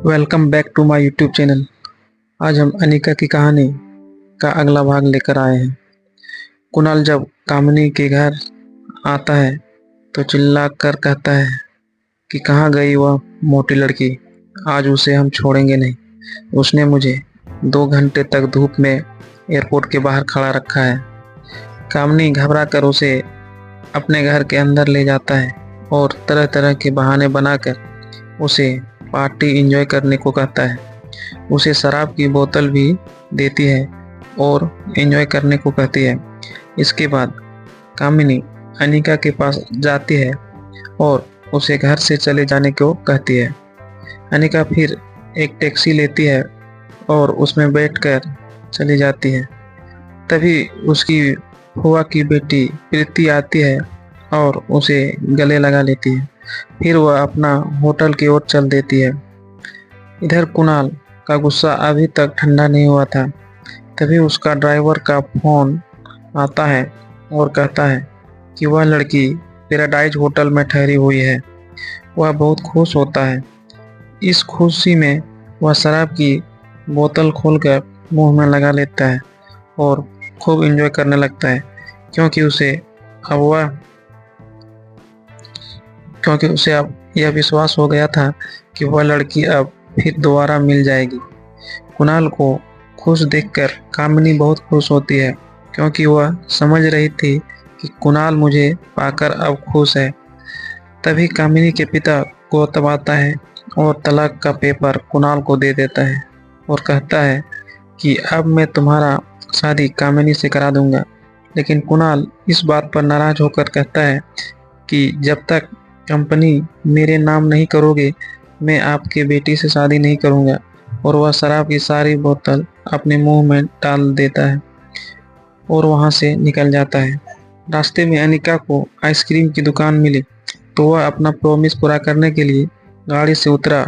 Welcome back to my YouTube channel. आज हम अनिका की कहानी का अगला भाग लेकर आए हैं। कुणाल जब कामिनी के घर आता है तो चिल्ला कर कहता है कि कहाँ गई वह मोटी लड़की, आज उसे हम छोड़ेंगे नहीं। उसने मुझे 2 घंटे तक धूप में एयरपोर्ट के बाहर खड़ा रखा है। कामिनी घबरा कर उसे अपने घर के अंदर ले जाता है और तरह तरह के बहाने बनाकर उसे पार्टी एंजॉय करने को कहता है। उसे शराब की बोतल भी देती है और एंजॉय करने को कहती है। इसके बाद कामिनी अनिका के पास जाती है और उसे घर से चले जाने को कहती है। अनिका फिर एक टैक्सी लेती है और उसमें बैठकर चली जाती है। तभी उसकी फूफा की बेटी प्रीति आती है और उसे गले लगा लेती है। फिर वह अपना होटल की ओर चल देती है। इधर कुणाल का गुस्सा अभी तक ठंडा नहीं हुआ था। तभी उसका ड्राइवर का फोन आता है और कहता है कि वह लड़की पैराडाइज होटल में ठहरी हुई है। वह बहुत खुश होता है। इस खुशी में वह शराब की बोतल खोलकर मुंह में लगा लेता है और खूब एंजॉय करने लगता है, क्योंकि उसे अब यह विश्वास हो गया था कि वह लड़की अब फिर दोबारा मिल जाएगी। कुणाल को खुश देखकर कामिनी बहुत खुश होती है, क्योंकि वह समझ रही थी कि कुणाल मुझे पाकर अब खुश है। तभी कामिनी के पिता गौतम आता है और तलाक का पेपर कुणाल को दे देता है और कहता है कि अब मैं तुम्हारा शादी कामिनी से करा दूंगा। लेकिन कुणाल इस बात पर नाराज होकर कहता है कि जब तक कंपनी मेरे नाम नहीं करोगे, मैं आपके बेटी से शादी नहीं करूंगा। और वह शराब की सारी बोतल अपने मुंह में डाल देता है और वहां से निकल जाता है। रास्ते में अनिका को आइसक्रीम की दुकान मिली तो वह अपना प्रॉमिस पूरा करने के लिए गाड़ी से उतरा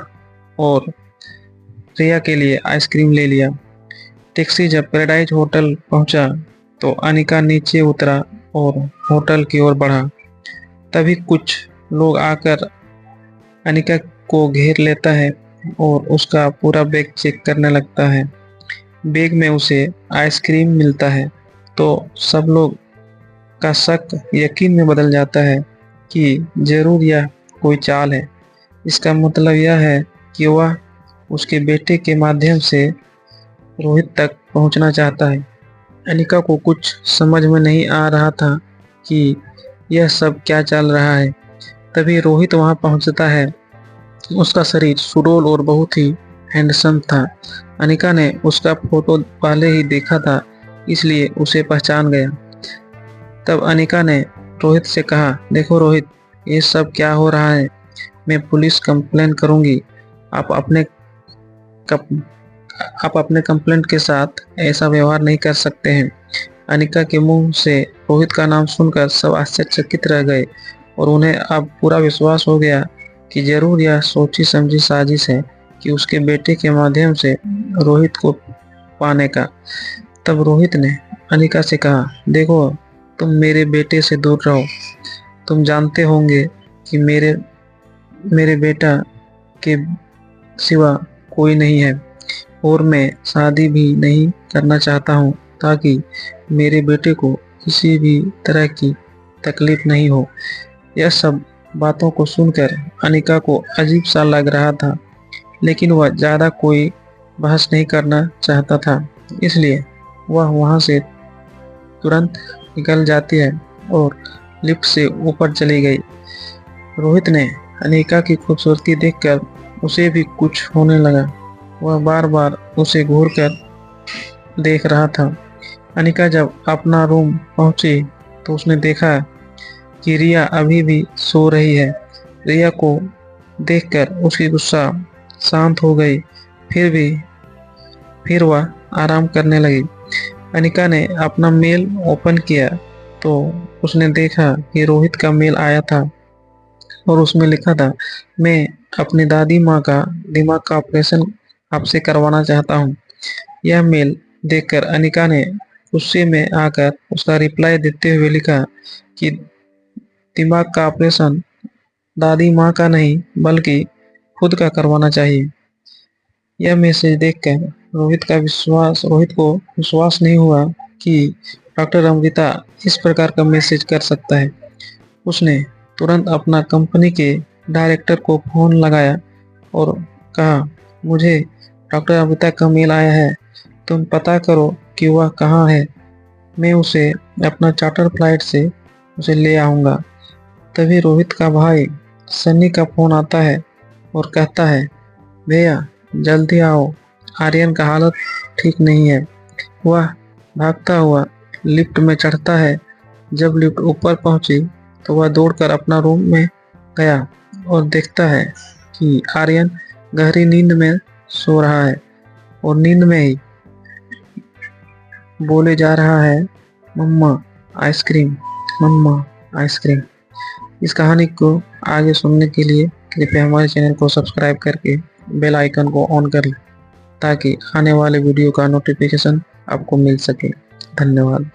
और रिया के लिए आइसक्रीम ले लिया। टैक्सी जब पैराडाइज होटल पहुंचा तो अनिका नीचे उतरा और होटल की ओर बढ़ा। तभी कुछ लोग आकर अनिका को घेर लेता है और उसका पूरा बैग चेक करने लगता है। बैग में उसे आइसक्रीम मिलता है तो सब लोग का शक यकीन में बदल जाता है कि जरूर यह कोई चाल है। इसका मतलब यह है कि वह उसके बेटे के माध्यम से रोहित तक पहुंचना चाहता है। अनिका को कुछ समझ में नहीं आ रहा था कि यह सब क्या चल रहा है। तभी रोहित वहां पहुंचता है। उसका शरीर सुडौल और बहुत ही हैंडसम था। अनिका ने उसका फोटो पहले ही देखा था, इसलिए उसे पहचान गया। तब अनिका ने रोहित से कहा, देखो रोहित, ये सब क्या हो रहा है? मैं पुलिस कंप्लेन करूंगी। आप अपने कप, आप अपने कंप्लेंट के साथ ऐसा व्यवहार नहीं कर सकते हैं। अनिका के मुंह से रोहित का नाम सुनकर सब आश्चर्यचकित रह गए और उन्हें अब पूरा विश्वास हो गया कि जरूर यह सोची समझी साजिश है कि उसके बेटे के माध्यम से रोहित को पाने का। तब रोहित ने अनिका से कहा, देखो, तुम मेरे बेटे से दूर रहो। तुम जानते होंगे कि मेरे बेटा के सिवा कोई नहीं है और मैं शादी भी नहीं करना चाहता हूँ, ताकि मेरे बेटे को किसी भी तरह की तकलीफ नहीं हो। यह सब बातों को सुनकर अनिका को अजीब सा लग रहा था, लेकिन वह ज़्यादा कोई बहस नहीं करना चाहता था, इसलिए वह वहां से तुरंत निकल जाती है और लिफ्ट से ऊपर चली गई। रोहित ने अनिका की खूबसूरती देखकर उसे भी कुछ होने लगा। वह बार बार उसे घूर कर देख रहा था। अनिका जब अपना रूम पहुंची तो उसने देखा कि रिया अभी भी सो रही है। रिया को देखकर उसकी गुस्सा शांत हो गई। फिर वह आराम करने लगी। अनिका ने अपना मेल ओपन किया तो उसने देखा कि रोहित का मेल आया था और उसमें लिखा था, मैं अपनी दादी माँ का दिमाग का ऑपरेशन आपसे करवाना चाहता हूँ। यह मेल देखकर अनिका ने गुस्से में आकर उसका रिप्लाई देते हुए लिखा कि दिमाग का ऑपरेशन दादी माँ का नहीं बल्कि खुद का करवाना चाहिए। यह मैसेज देखकर रोहित को विश्वास नहीं हुआ कि डॉक्टर अमृता इस प्रकार का मैसेज कर सकता है। उसने तुरंत अपना कंपनी के डायरेक्टर को फोन लगाया और कहा, मुझे डॉक्टर अमृता का मेल आया है, तुम पता करो कि वह कहाँ है। मैं उसे अपना चार्टर फ्लाइट से उसे ले आऊँगा। तभी रोहित का भाई सन्नी का फोन आता है और कहता है, भैया जल्दी आओ, आर्यन का हालत ठीक नहीं है। वह भागता हुआ लिफ्ट में चढ़ता है। जब लिफ्ट ऊपर पहुंची तो वह दौड़कर अपना रूम में गया और देखता है कि आर्यन गहरी नींद में सो रहा है और नींद में ही बोले जा रहा है, मम्मा आइसक्रीम, मम्मा आइसक्रीम। इस कहानी को आगे सुनने के लिए कृपया हमारे चैनल को सब्सक्राइब करके बेल आइकन को ऑन कर लें ताकि आने वाले वीडियो का नोटिफिकेशन आपको मिल सके। धन्यवाद।